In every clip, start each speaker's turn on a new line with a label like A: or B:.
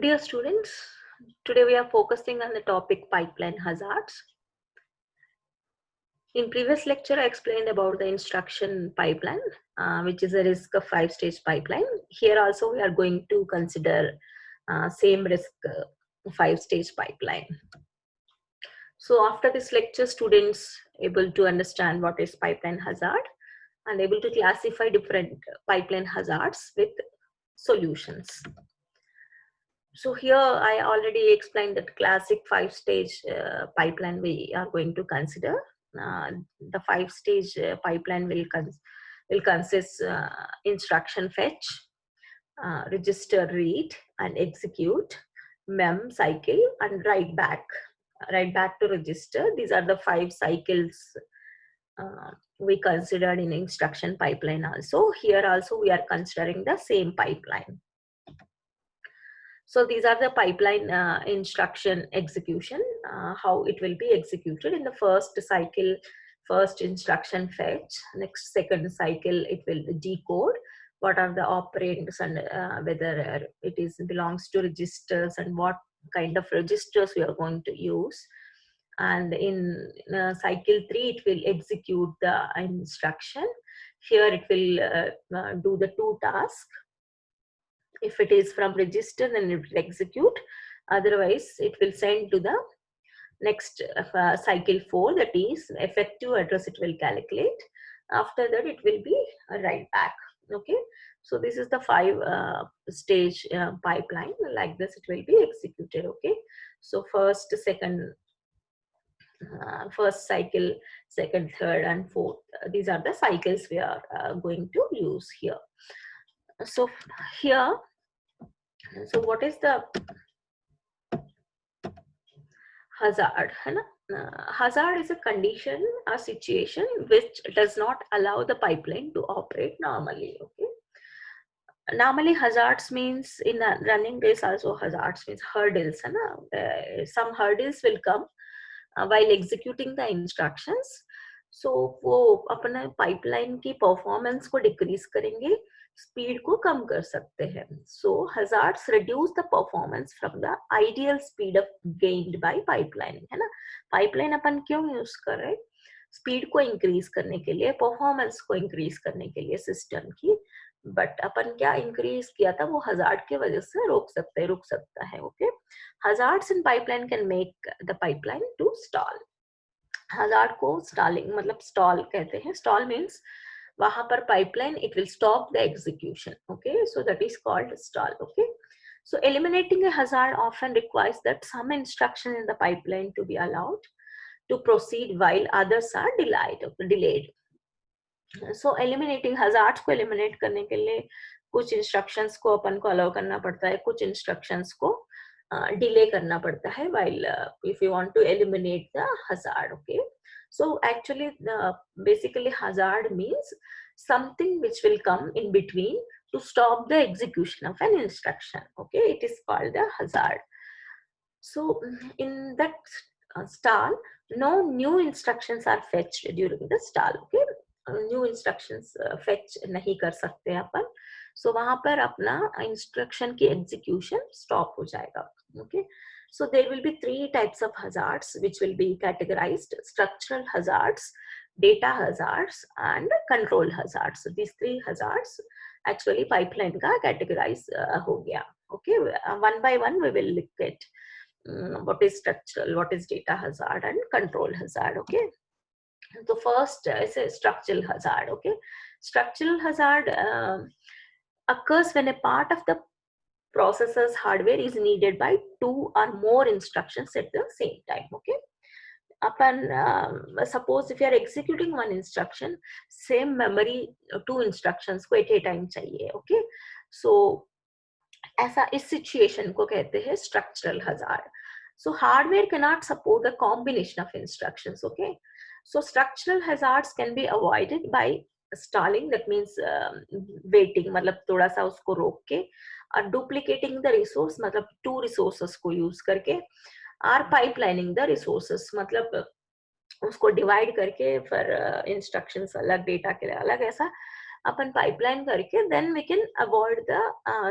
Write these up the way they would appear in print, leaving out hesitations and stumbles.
A: Dear students, today we are focusing on the topic pipeline hazards. In previous lecture, I explained about the instruction pipeline, which is a risk of 5-stage pipeline. Here also we are going to consider same risk 5-stage pipeline. So after this lecture, students able to understand what is pipeline hazard and able to classify different pipeline hazards with solutions. So here I already explained that classic 5-stage pipeline we are going to consider. The 5-stage pipeline will consist instruction fetch, register read and execute, mem cycle and write back to register. These are the 5 cycles we considered in instruction pipeline also. Here also we are considering the same pipeline. So these are the pipeline instruction execution, how it will be executed in the first cycle. First instruction fetch, next second cycle it will decode what are the operands and whether it belongs to registers and what kind of registers we are going to use. And in cycle 3 it will execute the instruction. Here it will do the 2 tasks. If it is from register, then it will execute. Otherwise, it will send to the next cycle 4, that is effective address it will calculate. After that, it will be a write back. Okay. So this is the 5-stage pipeline. Like this, it will be executed. Okay. So first cycle, second, third, and fourth. These are the cycles we are going to use here. So here, so what is the hazard? Hazard is a condition or situation which does not allow the pipeline to operate normally. Okay. Normally hazards means in a running race also hazards means hurdles. Some hurdles will come while executing the instructions. So वो अपने pipeline की performance को decrease करेंगे, speed को कम कर सकते हैं. So hazards reduce the performance from the ideal speed of gained by pipelining. है ना? Pipeline अपन क्यों use कर रहे हैं? Speed को increase करने के लिए, performance को increase करने के लिए system की. बट अपन क्या इंक्रीज किया था वो हजार्ड की वजह से रुक सकता है. Okay. Hazards in pipeline can make the pipeline to stall. Hazard को स्टॉलिंग मतलब स्टॉल कहते हैं. स्टॉल मीन्स वहां पर pipeline it will stop the execution. Okay. So that is called stall. Okay. So eliminating a hazard often requires that some instruction in the pipeline to be allowed to proceed while others are delayed. So eliminating hazards को eliminate करने के लिए कुछ instructions को अपन को allow करना पड़ता है, कुछ इंस्ट्रक्शंस को डिले करना पड़ता है while if you want to eliminate the hazard. Okay. So actually basically hazard means something which will come in between to stop the execution of an instruction. Okay. It is called the hazard. So in that stall, no new instructions are fetched during the stall. Okay. New instructions fetch नहीं कर सकते अपन. सो वहां पर अपना instruction की execution stop हो जाएगा. Okay. So there will be 3 types of hazards which will be categorized: structural hazards, data hazards and control hazards. So these 3 hazards actually pipeline का categorize हो गया. Okay. One by one we will look at what is structural, what is data hazard and control hazard. Okay. So first is a structural hazard. Okay. Structural hazard occurs when a part of the processor's hardware is needed by 2 or more instructions at the same time. Okay. Upon suppose if you are executing one instruction, same memory 2 instructions को at a time चाहिए. Okay. So ऐसा इस situation को कहते हैं structural hazard. So hardware cannot support the combination of instructions. Okay. So structural hazards can be avoided by stalling. That means waiting, मतलब थोड़ा सा उसको रोक के, और duplicating the resource, मतलब 2 resources को use करके, or pipelining the resources, मतलब उसको divide करके फिर instructions अलग, data के लिए अलग, ऐसा अपन पाइपलाइन करके then we can avoid the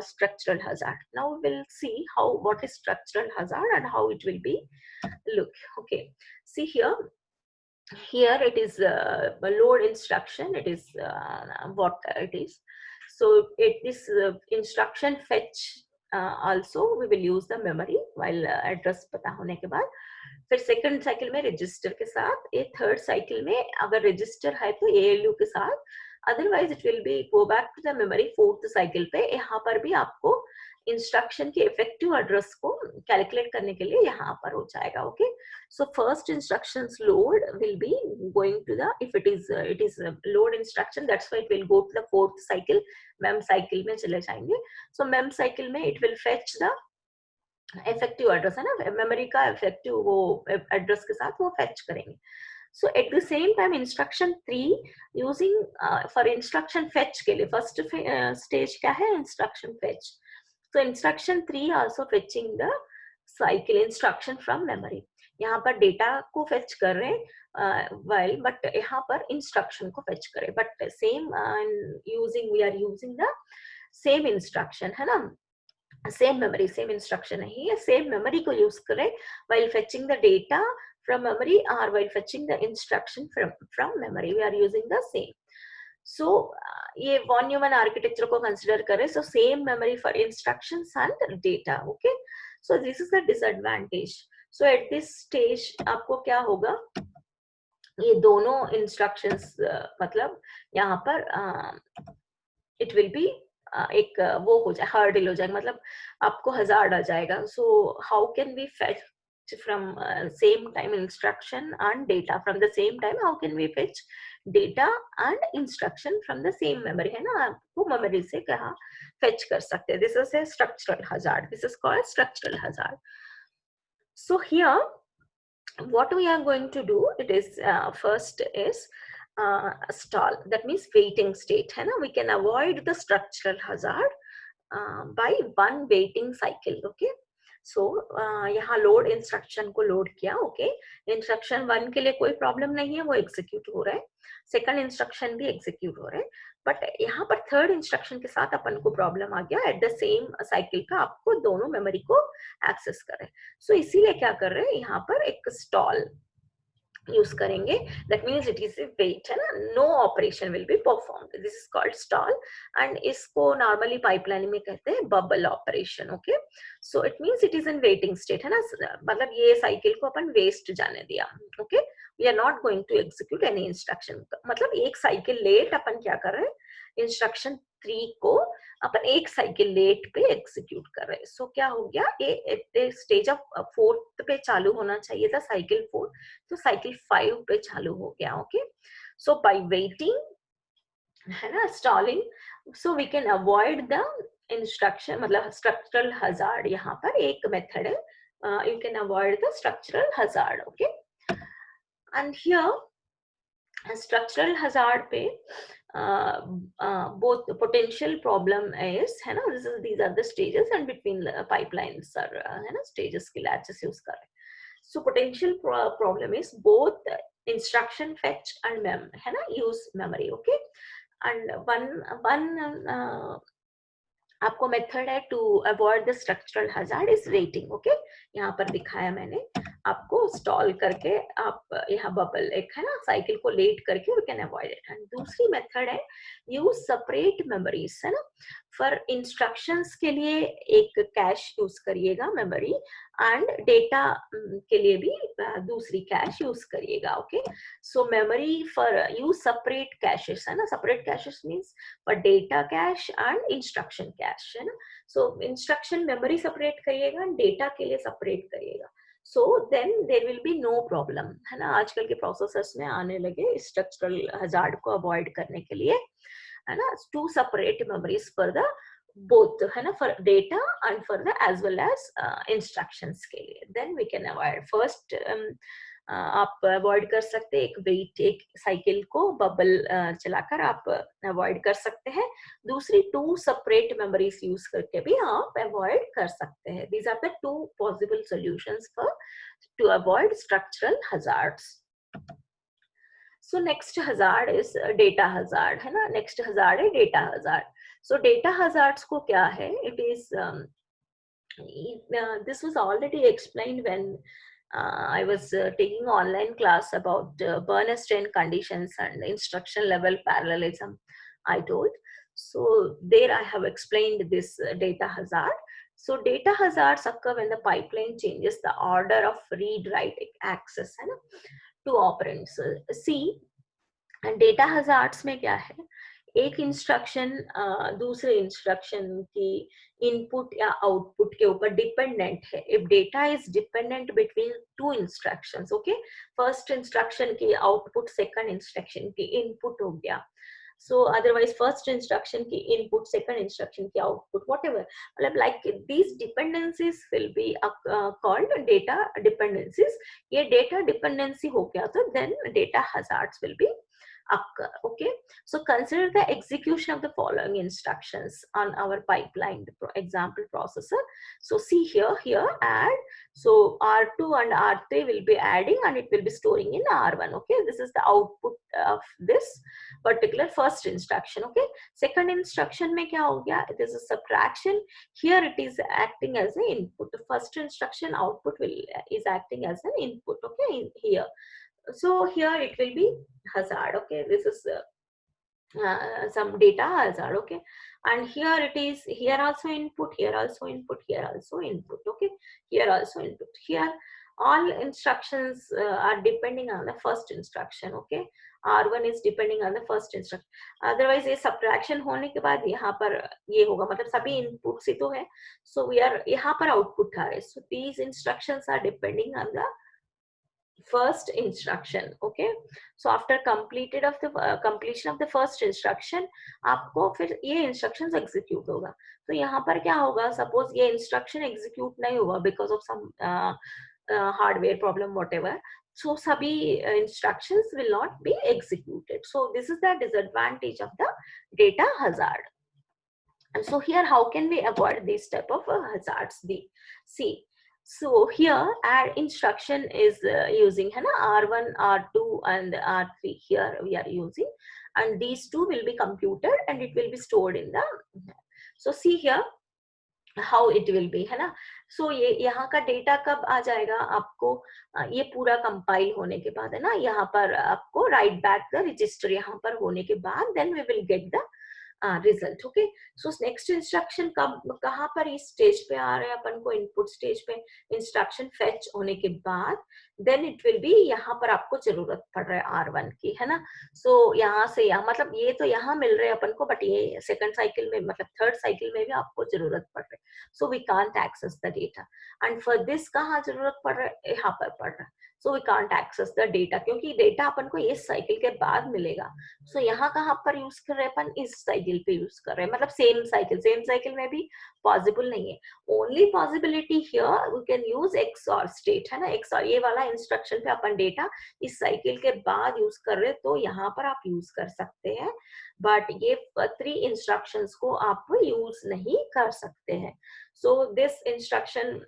A: structural hazard. Now we'll see how what is structural hazard and how it will be look. Okay, see here it is a load instruction. It is what it is. So it is instruction fetch. Also we will use the memory while address पता होने के बाद. फिर second cycle में register के साथ, ये third cycle में अगर रजिस्टर है तो ALU के साथ, otherwise it will be go back to the memory fourth cycle पे. यहाँ पर भी आपको इंस्ट्रक्शन के इफेक्टिव एड्रेस को कैलकुलेट करने के लिए यहाँ पर हो जाएगा. Okay, so first instructions load will be going to the, if it is load instruction, that's why it will go to the fourth cycle. Mem cycle में चले जाएंगे. सो मेम साइकिल में it will fetch the effective address, है ना, memory का effective वो address के साथ वो फेच करेंगे. So at the same time instruction 3 using for instruction fetch के लिए first stage क्या है, instruction fetch. So instruction 3 also fetching the cycle instruction from memory. यहाँ पर data को fetch कर रहे हैं while but यहाँ पर instruction को fetch करें, but same we are using the same instruction, है ना, same memory, same instruction नहीं है, same memory को use करें while fetching the data from memory or while fetching the instruction from memory. We are using the same. So ये von Neumann architecture को consider करें. So same memory for instructions and data. Okay. So this is the disadvantage. So at this stage आपको क्या होगा, ये दोनों instructions मतलब यहाँ पर it will be एक वो हो जाए, hurdle हो जाएगा, मतलब आपको hazard आ जाएगा. So how can we fetch from same time instruction and data from the same time? How can we fetch data and instruction from the same memory, है ना, आपको memory से कहाँ fetch कर सकते हैं. This is a structural hazard. This is called structural hazard. So here what we are going to do, it is first is stall, that means waiting state, है ना. We can avoid the structural hazard by one waiting cycle. Okay, सो यहाँ load instruction को load किया. Okay, instruction 1 के लिए कोई problem नहीं है, वो एग्जीक्यूट हो रहा है. सेकंड इंस्ट्रक्शन भी एग्जीक्यूट हो रहा है, बट यहाँ पर थर्ड इंस्ट्रक्शन के साथ अपन को प्रॉब्लम आ गया. एट द सेम साइकिल का आपको दोनों मेमोरी को एक्सेस करें. सो इसीलिए क्या कर रहे हैं, यहाँ पर एक स्टॉल यूज करेंगे. That means it is wait, है ना, no operation will be performed. This is called stall and इसको नॉर्मली पाइपलाइन में कहते हैं bubble operation. Okay, so it means it is in waiting state, है ना, मतलब ये साइकिल को अपन वेस्ट जाने दिया. Okay, we are not going to execute any instruction. मतलब एक साइकिल लेट अपन क्या कर रहे हैं, इंस्ट्रक्शन 3 को अपन एक साइकिल लेट पे एग्जीक्यूट कर रहे हैं. सो क्या हो गया, ये स्टेज ऑफ 4th पे चालू होना चाहिए था साइकिल 4, तो साइकिल 5 पे चालू हो गया. ओके, सो बाय वेटिंग, है ना, stalling, so we can avoid the instruction, मतलब स्ट्रक्चरल हजार्ड. यहाँ पर एक मेथड है, you can avoid the structural hazard. Okay, and here structural hazard पे both potential problem is, है ना, these are the stages and between the pipelines are है ना stages के latches use कर रहे. So potential problem is both instruction fetch and mem, है ना, use memory. Okay, and one आपको मेथड है to avoid the structural hazard is waiting. Okay, यहाँ पर दिखाया मैंने आपको, स्टॉल करके आप यहाँ बबल एक है ना साइकिल को लेट करके we can avoid it. And दूसरी मेथड है यूज सेपरेट मेमोरीज, है ना. फॉर इंस्ट्रक्शंस के लिए एक कैश यूज करिएगा मेमोरी, एंड डेटा के लिए भी दूसरी कैश यूज करिएगा. Okay, so memory for use separate caches, है ना, separate caches means for data cache and instruction cache, है ना. सो इंस्ट्रक्शन मेमोरी सेपरेट करिएगा, डेटा के लिए सेपरेट करिएगा. So then there will be no problem, है ना. आजकल के प्रोसेसर्स में आने लगे स्ट्रक्चरल हजार्ड को अवॉइड करने के लिए, है ना, two separate memories for the both, है ना, for data and for the as well as instructions के लिए. Then we can avoid first, आप अवॉइड कर सकते हैं एक वेट, एक साइकिल को बबल चलाकर आप अवॉइड कर सकते हैं. दूसरी 2 सेपरेट मेमोरीज यूज करके भी आप अवॉइड कर सकते हैं. These are the 2 possible solutions for to avoid structural hazards. So next hazard is data hazard, है ना? Next hazard है data hazard. So data hazards को क्या है? It is this was already explained when I was taking online class about Bernstein conditions and instruction level parallelism. I told. So there I have explained this data hazard. So data hazards occur when the pipeline changes the order of read-write access है ना, to operands. See, data hazards में क्या है, एक instruction दूसरे instruction की input या output के ऊपर डिपेंडेंट है. If data is dependent between two instructions, okay, first instruction की आउटपुट सेकंड इंस्ट्रक्शन की इनपुट हो गया. So otherwise first instruction की input, second instruction की output, whatever, like these dependencies will be called data dependencies. ये data dependency हो गया तो then data hazards will be occur. Okay, so consider the execution of the following instructions on our pipeline, the example processor. So see here add, so R2 and R3 will be adding and it will be storing in R1. Okay, this is the output of this particular first instruction. Okay, second instruction में क्या हो गया, it is a subtraction. Here it is acting as an input. The first instruction output is acting as an input. Okay, in here. So here it will be hazard. Okay, this is some data hazard. Okay, and here it is, here also input, here also input, here also input. Okay, here also input. Here all instructions are depending on the first instruction. Okay, R1 is depending on the first instruction. Otherwise ये subtraction होने के बाद यहाँ पर ये होगा, मतलब सभी inputs ही तो है, so we are यहाँ पर output आ रहे. So these instructions are depending on the first instruction. Okay, so after completed of the completion of the first instruction, आपको फिर ये instructions execute होगा. तो यहाँ पर क्या होगा, suppose ये instruction execute नहीं हुआ because of some hardware problem, whatever, so सभी instructions will not be executed. So this is the disadvantage of the data hazard. And so here how can we avoid these type of hazards? See, so here add instruction is using है ना, R1, R2 and R3 here we are using, and these two will be computed and it will be stored in the. So see here how it will be, है ना. So ये यहाँ का data कब आ जाएगा आपको, ये पूरा कंपाइल होने के बाद है ना, यहाँ पर आपको राइट बैक द रजिस्टर यहाँ पर होने के बाद then we will get the result. Okay, so next instruction कब कहाँ पर इस स्टेज पे आ रहा है अपन को, इनपुट स्टेज पे इंस्ट्रक्शन फेच होने के बाद देन इट विल बी, यहाँ पर आपको जरूरत पड़ रहा है R1 की, है ना. सो यहाँ से यहाँ, मतलब ये तो यहाँ मिल रहे हैं अपन को, बट ये सेकंड साइकिल में, मतलब थर्ड साइकिल में भी आपको जरूरत पड़ रही है. So we can't access the data, and for this कहाँ जरूरत पड़ रहा है, यहाँ पर पड़ रहा है. So we can't access the data, क्योंकि डेटा अपन को इस साइकिल के बाद मिलेगा. सो यहाँ कहाँ पर यूज कर रहे हैं अपन, इस साइकिल पे यूज कर रहे हैं, मतलब सेम साइकिल में भी पॉसिबल नहीं है. Only possibility here we can use XOR state, है ना. XOR ये वाला इंस्ट्रक्शन पे अपन डेटा इस साइकिल के बाद यूज कर रहे हैं, तो यहाँ पर आप यूज कर सकते हैं, बट ये 3 इंस्ट्रक्शंस को आप यूज नहीं कर सकते हैं. सो दिस इंस्ट्रक्शन,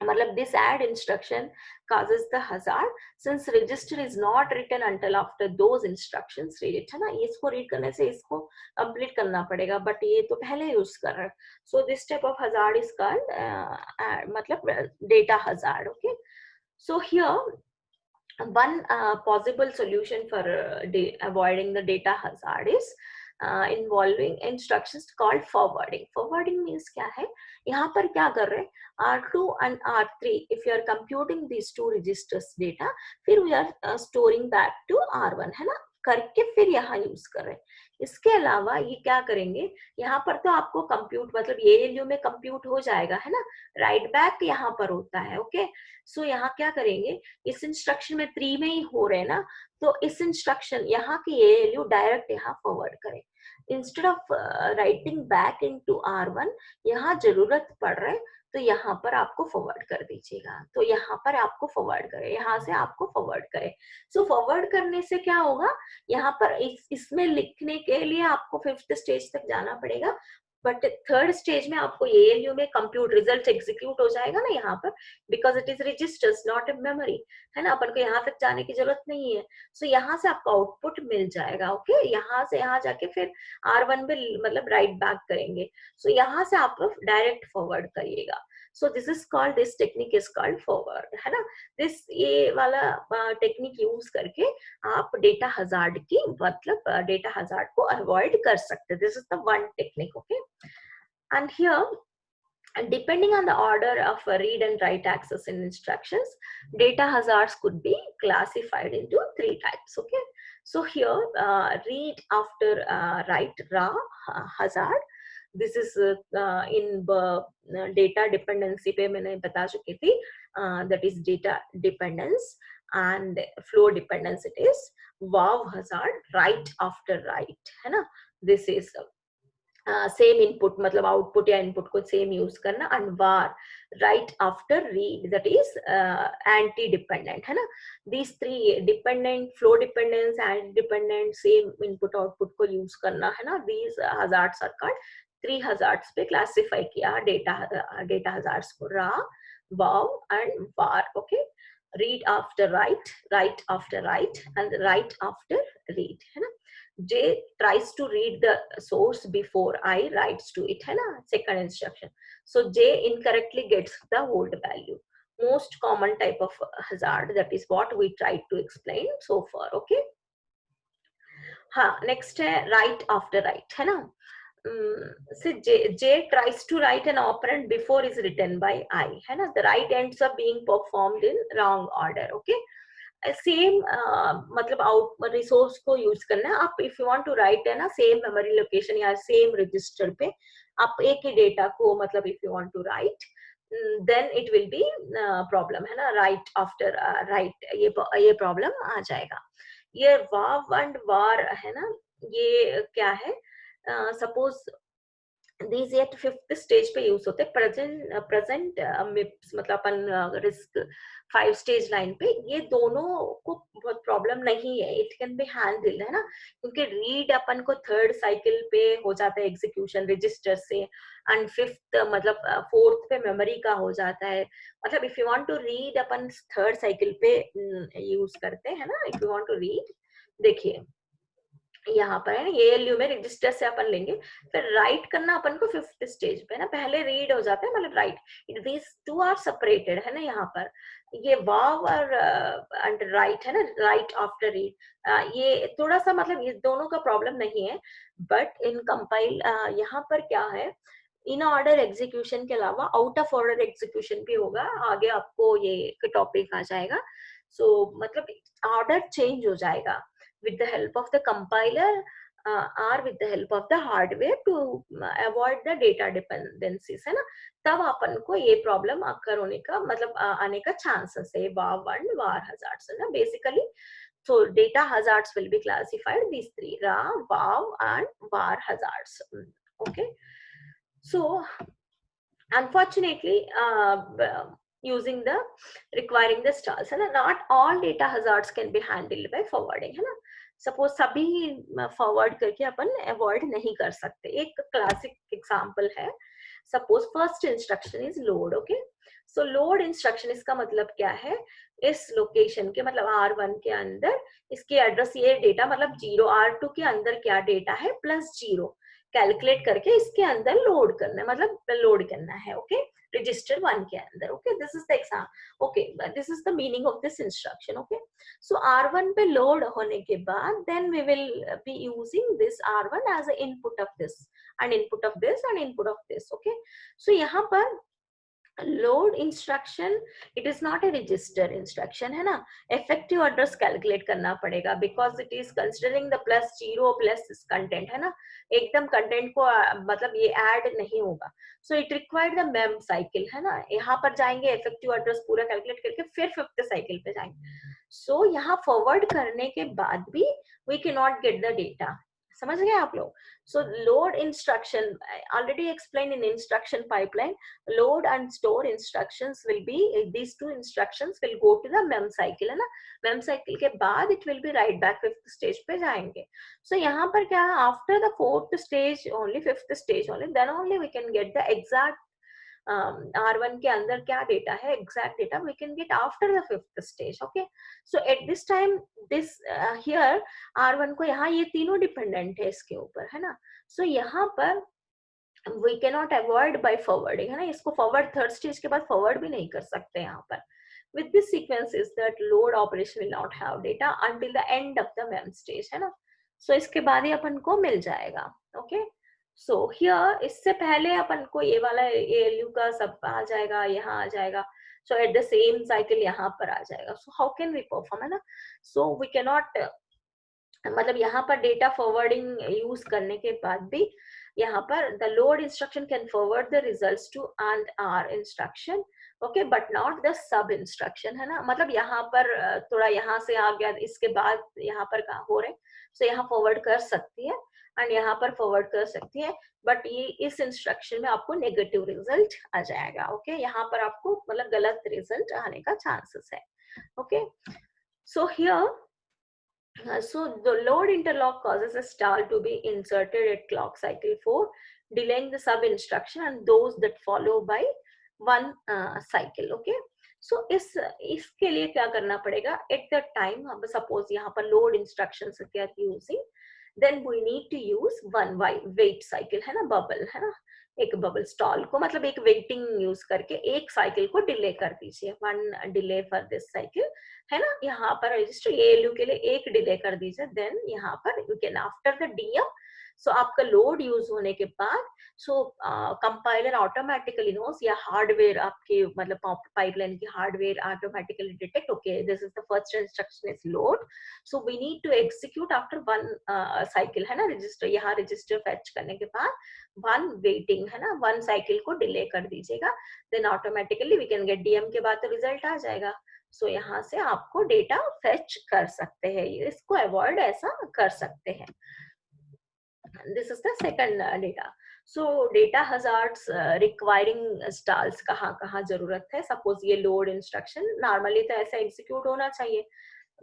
A: मतलब this add instruction causes the hazard since register is not written until after those instructions read it, है ना. इसको रीड करने से इसको कंप्लीट करना पड़ेगा, बट ये तो पहले यूज कर रहा है. So this type of hazard is called मतलब data hazard. Okay, so here one possible solution for avoiding the data hazard is involving instructions called forwarding. Forwarding means क्या है, यहाँ पर क्या कर रहे हैं, R2 and R3 if you are computing these two registers data, फिर we are storing back to R1, है ना, करके फिर यहाँ यूज कर रहे हैं. इसके अलावा ये क्या करेंगे, यहाँ पर तो आपको कंप्यूट, मतलब ये वैल्यू में कंप्यूट हो जाएगा, है ना, राइट बैक यहाँ पर होता है. ओके, सो यहाँ क्या करेंगे, इस इंस्ट्रक्शन में 3 में ही हो रहे हैं ना, तो इस इंस्ट्रक्शन यहाँ की ये वैल्यू डायरेक्ट यहाँ फॉरवर्ड करें. Instead of writing back into R1, यहाँ जरूरत पड़ रहा है तो यहाँ पर आपको फॉरवर्ड कर दीजिएगा. तो यहाँ पर आपको फॉरवर्ड करे, यहाँ से आपको फॉरवर्ड करे. सो फॉरवर्ड करने से क्या होगा, यहाँ पर इसमें लिखने के लिए आपको 5th स्टेज तक जाना पड़ेगा, बट थर्ड स्टेज में आपको ALU में कंप्यूट रिजल्ट एग्जीक्यूट हो जाएगा ना यहाँ पर, because it is registers not a memory, है ना, अपन को यहाँ तक जाने की जरूरत नहीं है। सो यहाँ से आपको आउटपुट मिल जाएगा। ओके, यहाँ से यहाँ जाके फिर R1 में मतलब राइट बैक करेंगे। सो यहाँ से आप डायरेक्ट फॉरवर्ड करिएगा। So this is called, this technique is called forward, है ना। दिस ये वाला टेक्निक यूज करके आप डेटा हजार्ड की मतलब डेटा हजार्ड को अवॉइड कर सकते हैं। This is the one technique. Okay, and here, and depending on the order of read and write access in instructions, data hazards could be classified into 3 types. Okay, so here read after write hazard. This is in data dependency पे मैंने बता चुकी थी, that is data dependence, and flow dependence it is wow hazard, write after write, है ना। This is same input मतलब output या input को सेम यूज करना, and war right after read, that is anti dependent, है ना। These three dependent, flow dependence, anti dependent, same input output को use करना, है ना। These hazards are called 3 hazards पे क्लासिफाई किया डेटा हजार्ड्स को, रा, वाव and war. Okay, read after write, write after write, and write after read, है ना। J tries to read the source before I writes to it, है ना, second instruction. So J incorrectly gets the old value. Most common type of hazard, that is what we tried to explain so far. Okay, हाँ, next है write after write, है ना। So J tries to write an operand before is written by I, है ना। The write ends up being performed in wrong order. Okay, same मतलब out resource को use करना है। आप if you want to write है ना same memory location या सेम रजिस्टर पे आप एक ही डेटा को मतलब if you want to write, then it will be problem, है ना। राइट आफ्टर राइट, ये प्रॉब्लम आ जाएगा। ये वाव एंड वार है ना, ये क्या है, suppose these at 5th stage पे यूज होते हैं। प्रेजेंट मतलब अपन रिस्क 5 स्टेज लाइन पे, ये दोनों को बहुत प्रॉब्लम नहीं है, इट कैन बी हैंडल, है ना। क्योंकि रीड अपन को 3rd साइकिल पे हो जाता है एग्जीक्यूशन रजिस्टर से, एंड 5th मतलब 4th पे मेमोरी का हो जाता है। मतलब if you want to read अपन 3rd साइकिल पे यूज करते हैं ना, if you want to read, देखिए यहाँ पर है ना ALU में रजिस्टर से अपन लेंगे, फिर राइट करना अपन को 5th स्टेज पे ना, पहले रीड हो जाता है मतलब write, these two are separated, है ना। यहाँ पर ये वाव और एंड राइट है ना, राइट आफ्टर रीड, ये थोड़ा सा मतलब ये दोनों का प्रॉब्लम नहीं है, बट इन कंपाइल यहाँ पर क्या है, इन ऑर्डर एग्जीक्यूशन के अलावा आउट ऑफ ऑर्डर एग्जीक्यूशन भी होगा, आगे आपको ये टॉपिक आ जाएगा। सो मतलब ऑर्डर चेंज हो जाएगा with the help of the compiler or with the help of the hardware to avoid the data dependencies, है ना। तब अपन को ये प्रॉब्लम अकर होने का मतलब आने का चांसेस है, वाव एंड वार हजार्ड्स, है ना basically. So data hazards will be classified these 3, ra, vav and var hazards. Okay, so unfortunately using the requiring the stars, है ना, not all data hazards can be handled by forwarding, है ना। Suppose सभी forward करके अपन avoid नहीं कर सकते। एक क्लासिक एग्जांपल है, suppose first instruction is load. Okay, so load instruction इसका मतलब क्या है, इस लोकेशन के मतलब R1 के अंदर इसके एड्रेस ये डेटा मतलब 0, R2 के अंदर क्या डेटा है प्लस 0 कैलकुलेट करके इसके अंदर लोड करना है, मतलब लोड करना है। ओके, रजिस्टर 1 के अंदर। Okay, this is the exam, okay this is the meaning of this instruction. Okay, so R1 पे लोड होने के बाद then we will be using this R1 as a input of this and input of this and input of this. Okay, so यहाँ पर load instruction it is not a register instruction, है ना। Effective address calculate करना पड़ेगा because it is considering the plus 0 plus content, है ना। एकदम content को मतलब ये ऐड नहीं होगा। So it required the ma'am cycle, है ना। यहाँ पर जाएंगे इफेक्टिव एड्रेस पूरा कैलकुलेट करके फिर 5th साइकिल पे जाएंगे। सो यहाँ फॉरवर्ड करने के बाद भी we can not get the data, समझ गए आप लोग? So load instruction already explained in instruction pipeline. Load and store instructions will be, these two instructions will go to the mem cycle, है ना? mem cycle के बाद it will be right back fifth stage पे जाएंगे. So यहाँ पर क्या है, after the fourth stage only, fifth stage only, then only we can get the exact R1 के अंदर क्या डेटा है, exact data we can get after the fifth stage. Okay, so at this time this here R1 को यहाँ ये तीनों dependent है इसके ऊपर, है ना? सो यहाँ पर we can not avoid by forwarding, है ना? इसको फॉरवर्ड थर्ड स्टेज के बाद फॉरवर्ड भी नहीं कर सकते यहाँ पर. With this sequence is that load operation will not have data until the end of the mem stage, है ना? So इसके बाद ही अपन को मिल जाएगा. ओके, सो हियर इससे पहले अपन को ये वाला ALU का सब आ जाएगा, यहाँ आ जाएगा. So at the same cycle यहाँ पर आ जाएगा. So how can we perform, है ना? सो वी कैन नॉट, मतलब यहाँ पर डेटा फॉरवर्डिंग यूज करने के बाद भी यहाँ पर the load instruction can forward the results to and R instruction. Okay, but not the sub instruction, है ना? मतलब यहाँ पर थोड़ा यहाँ से आ गया, इसके बाद यहाँ पर हो रहे, सो यहाँ फॉरवर्ड कर सकती है एंड यहाँ पर फॉरवर्ड कर सकती है, बट ये इस इंस्ट्रक्शन में आपको नेगेटिव रिजल्ट आ जाएगा. ओके, यहाँ पर आपको मतलब गलत रिजल्ट आने का चांसेस है. Okay, so here so the load interlock causes a stall to be inserted at clock cycle 4, delaying the sub instruction and those that follow by one cycle. Okay, so इसके लिए क्या करना पड़ेगा? At the time, suppose यहाँ पर load instructions are using, then we need to use one wait cycle, है ना? bubble, है ना? एक बबल स्टॉल को, मतलब एक वेटिंग यूज करके एक साइकिल को डिले कर दीजिए. One delay for this cycle, है ना? यहाँ पर रजिस्टर ALU के लिए एक डिले कर दीजिए. देन यहाँ पर you can after the DM, so आपका लोड यूज होने के बाद सो कंपाइलर ऑटोमेटिकली नोस, या हार्डवेयर आपके मतलब पाइपलाइन की hardware automatically detect, okay this is the first instruction is load, so we need to execute after one cycle, है ना? रजिस्टर, यहाँ रजिस्टर फेच करने के बाद वन वेटिंग, है ना? वन साइकिल को डिले कर दीजिएगा. Then automatically we can get DM के बाद तो रिजल्ट आ जाएगा. सो यहाँ से आपको डेटा फेच कर सकते हैं, इसको अवॉइड ऐसा कर सकते हैं. This is the second data. So data hazards requiring stalls कहाँ जरूरत है? सपोज ये लोड इंस्ट्रक्शन नॉर्मली तो ऐसा एग्जीक्यूट होना चाहिए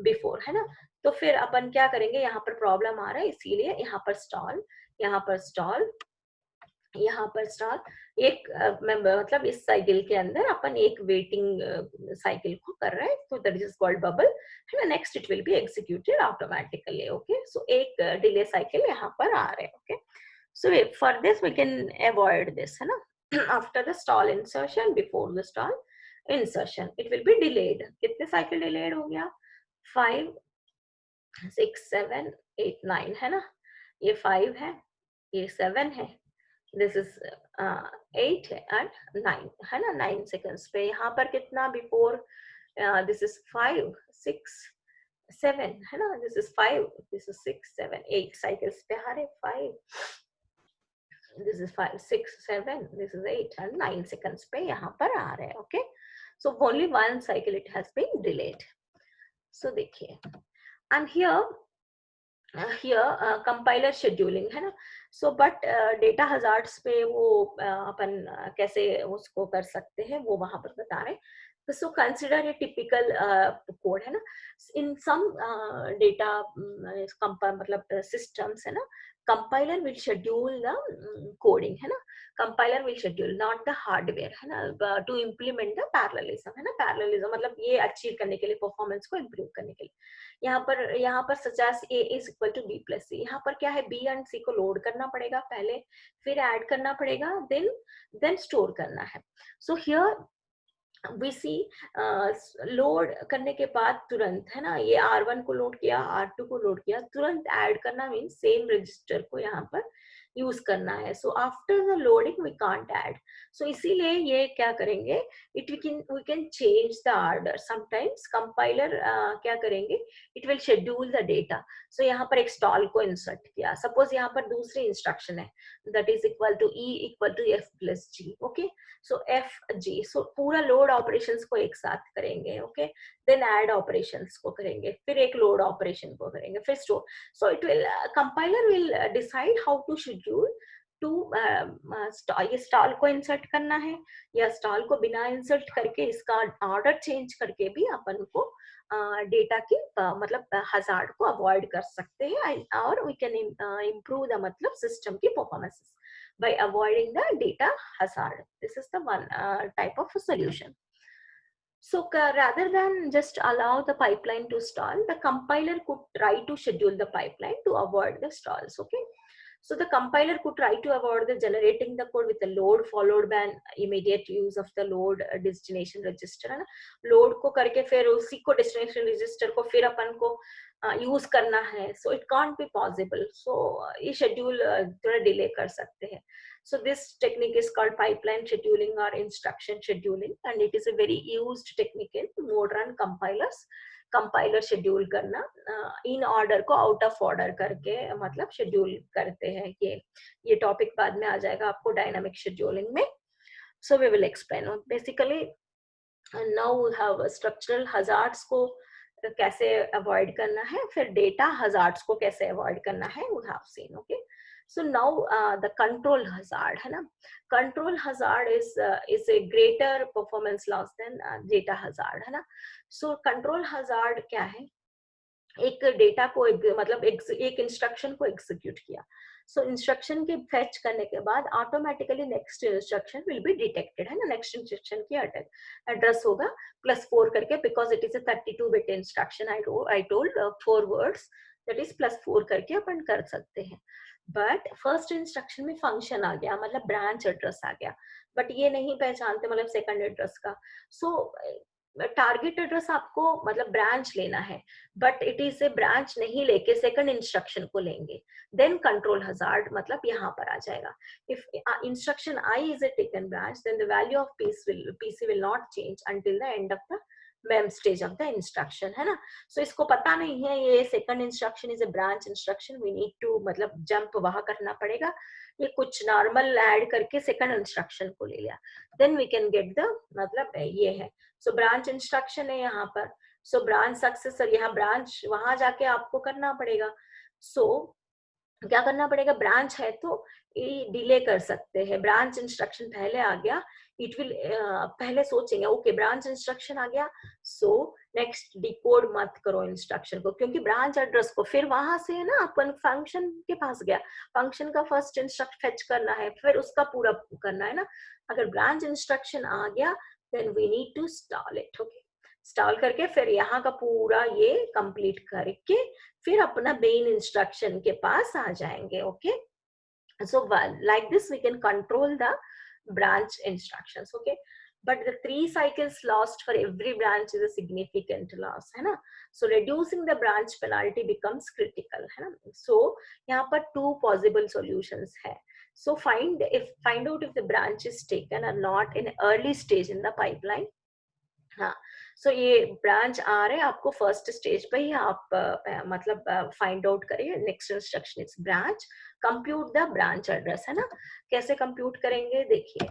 A: बिफोर, है ना? तो फिर अपन क्या करेंगे? यहाँ पर प्रॉब्लम आ रहा है, इसीलिए यहाँ पर स्टॉल, यहाँ पर स्टॉल, यहाँ पर स्टॉल, एक मतलब इस साइकिल के अंदर अपन एक वेटिंग साइकिल को कर रहे हैं, तो दैट इज कॉल्ड बबल, है ना? Next it will be executed automatically. Okay, so एक डिले साइकिल यहाँ पर आ रहे हैं. Okay, so for this we can avoid this, है ना? After the stall insertion, before the stall insertion, it will be delayed. कितने साइकिल डिलेड हो गया? 5 6 7 8 9, है ना? ये 5 है, ये 7 है, दिस इज 8 एंड 9, है ना? 9 सेकंड्स पे. यहाँ पर कितना बिफोर? दिस इज 5 6 7, है ना? This is 5, this is 6 7 8 cycles पे आ रहे. 5, this is 5 6 7, this is 8 and 9 seconds पे यहाँ पर आ रहे हैं. Okay, so only one cycle it has been delayed. So देखिए, एंड हियर कंपाइलर शेड्यूलिंग, है ना? सो बट डेटा हजार्ड्स पे वो अपन कैसे उसको कर सकते हैं वो वहां पर बता रहे हैं. So consider a typical code, है ना? इन सम डेटा मतलब सिस्टम्स, है ना? Compiler will schedule the coding, है ना? Compiler will schedule not the hardware, है ना? टू इम्प्लीमेंट द पैरेललिज्म, है ना? पैरेललिज्म मतलब ये अचीव करने के लिए, परफॉर्मेंस को इम्प्रूव करने के लिए. यहाँ पर सचास A is equal to B plus C. यहाँ पर क्या है? B and C को लोड करना पड़ेगा पहले, फिर ऐड करना पड़ेगा, then स्टोर करना है. So here we see load करने के बाद तुरंत, है ना? ये R1 को लोड किया, R2 को लोड किया, तुरंत ऐड करना मीन्स सेम रजिस्टर को यहाँ पर यूज करना है. So after the loading we can't add. So इसीलिए ये क्या करेंगे, it we can change the order. Sometimes compiler क्या करेंगे, it will schedule the data. So यहाँ पर एक स्टॉल को इंसर्ट किया, सपोज यहाँ पर दूसरी इंस्ट्रक्शन है, that is equal to E equal to F plus G. Okay, so F G, so पूरा लोड ऑपरेशंस को एक साथ करेंगे. ओके, देन ऐड ऑपरेशंस को करेंगे, फिर एक लोड ऑपरेशन को करेंगे, फिर store. So it will, compiler will decide how to schedule to ये स्टॉल को इंसर्ट करना है या स्टॉल को बिना इंसर्ट करके इसका ऑर्डर चेंज करके भी अपन को डेटा की मतलब हजार्ड को अवॉइड कर सकते हैं. और वी कैन इम्प्रूव द मतलब सिस्टम की performance by avoiding the data hazard. This is the one type of a solution. So rather than just allow the pipeline to stall, the compiler could try to schedule the pipeline to avoid the stalls. Okay, so the compiler could try to avoid the generating the code with the load followed by an immediate use of the load destination register. है ना, load को करके फिर उसी को destination register को फिर अपन को यूज करना है. So it can't be possible. So ये शेड्यूल थोड़ा डिले कर सकते हैं. So this technique is called pipeline scheduling or instruction scheduling, and it is a very used technique in modern compilers. Compiler schedule करना in order को out of order करके मतलब schedule करते हैं. ये टॉपिक बाद में आ जाएगा आपको डायनामिक शेड्यूलिंग में. So we will explain. Basically now we have structural hazards को कैसे अवॉइड करना है, फिर डेटा हजार्ड्स को कैसे अवॉइड करना है, we have seen. Okay, so now the control hazard है ना, control hazard is a greater performance loss than data hazard है ना. so control hazard क्या है, एक डेटा को मतलब एक इंस्ट्रक्शन को एग्जीक्यूट किया. सो इंस्ट्रक्शन के फेच करने के बाद automatically next instruction will be detected है ना. नेक्स्ट इंस्ट्रक्शन की एड्रेस होगा +4 करके, because it is a 32-bit instruction. I told 4 words, that is +4 करके अपन कर सकते हैं. बट फर्स्ट इंस्ट्रक्शन में फंक्शन आ गया, मतलब ब्रांच एड्रेस आ गया, बट ये नहीं पहचानते मतलब सेकंड एड्रेस का. सो टारगेट एड्रेस आपको मतलब ब्रांच लेना है, but it is a branch नहीं लेके सेकंड इंस्ट्रक्शन को लेंगे, देन कंट्रोल हजार्ड मतलब यहाँ पर आ जाएगा. If instruction I is a taken branch, then the value of PC will not change until the end of the mem stage of the instruction है ना. सो इसको पता नहीं है ये second instruction is a branch instruction, we need to मतलब jump वहां करना पड़ेगा. ये कुछ नॉर्मल ऐड करके सेकंड इंस्ट्रक्शन को ले लिया, then we can get the मतलब ये है. सो ब्रांच इंस्ट्रक्शन है यहाँ पर. सो ब्रांच सक्सेसर, यहाँ ब्रांच वहां जाके आपको करना पड़ेगा. सो क्या करना पड़ेगा, ब्रांच है तो ये डिले कर सकते हैं. ब्रांच इंस्ट्रक्शन पहले आ गया, इट विल पहले सोचेंगे ओके ब्रांच इंस्ट्रक्शन आ गया, सो नेक्स्ट डिकोड मत करो इंस्ट्रक्शन को, क्योंकि ब्रांच एड्रेस को फिर वहां से है ना अपन फंक्शन के पास गया, फंक्शन का फर्स्ट इंस्ट्रक्शन फेच करना है, फिर उसका पूरा करना है ना. अगर ब्रांच इंस्ट्रक्शन आ गया then we need to stall it. Okay, stall करके फिर यहाँ का पूरा ये कंप्लीट करके फिर अपना मेन इंस्ट्रक्शन के पास आ जाएंगे. Okay, so like this we can control the branch instructions. Okay, but the 3 cycles lost for every branch is a significant loss है ना. so reducing the branch penalty becomes critical है ना. so यहाँ पर 2 possible solutions है. so find out if the branch is taken or not in early stage in the pipeline. हाँ, सो ये branch आ रहे हैं आपको फर्स्ट स्टेज पे ही आप मतलब फाइंड आउट करिए. Next instruction is branch, compute the branch address है ना. कैसे कंप्यूट करेंगे देखिए,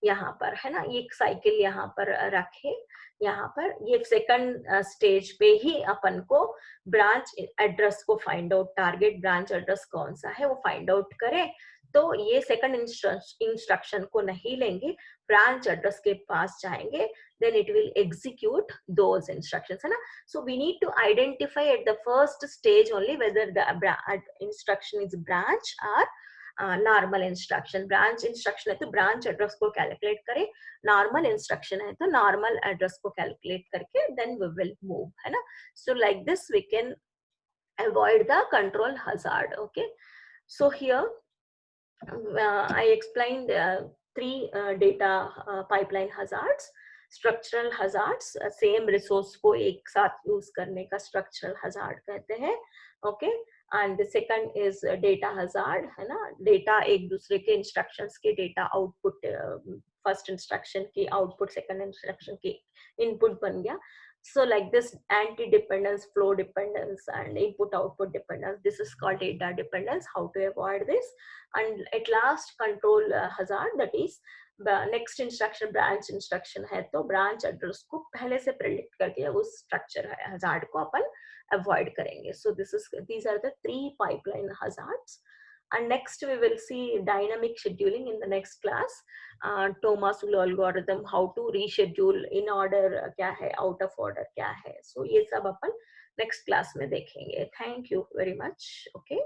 A: यहाँ पर है ना, एक साइकिल यहाँ पर रखे, यहाँ पर ये सेकंड स्टेज पे ही अपन को ब्रांच एड्रेस को find out, target branch address कौन सा है वो फाइंड आउट करें. तो ये सेकंड इंस्ट्रक्शन को नहीं लेंगे, ब्रांच एड्रेस के पास जाएंगे, then it will execute those instructions है ना. so we need to identify at the first stage only whether the instruction is branch or normal instruction. branch instruction है तो branch address को calculate करें, normal instruction है तो normal address को calculate करके then we will move है ना. so like this we can avoid the control hazard. Okay, so here I explained 3 data pipeline hazards. Structural hazards, same resource को एक साथ यूज करने का स्ट्रक्चरल हजार्ड कहते हैं. Okay, and the second is data hazard, है ना, data एक दूसरे के इंस्ट्रक्शंस के डेटा आउटपुट, फर्स्ट इंस्ट्रक्शन की आउटपुट सेकंड इंस्ट्रक्शन की इनपुट बन गया. So like this anti dependence, flow dependence and input output dependence, this is called data dependence. How to avoid this? And at last control hazard, that is next instruction branch instruction है तो branch address को पहले से predict करके उस structure hazard को अपन avoid करेंगे. सो these are the three pipeline hazards. And next we will see dynamic scheduling in the next class. Thomas Rule algorithm, how to reschedule in order क्या है, out of order क्या है. So ये सब अपन next class में देखेंगे. Thank you very much. Okay.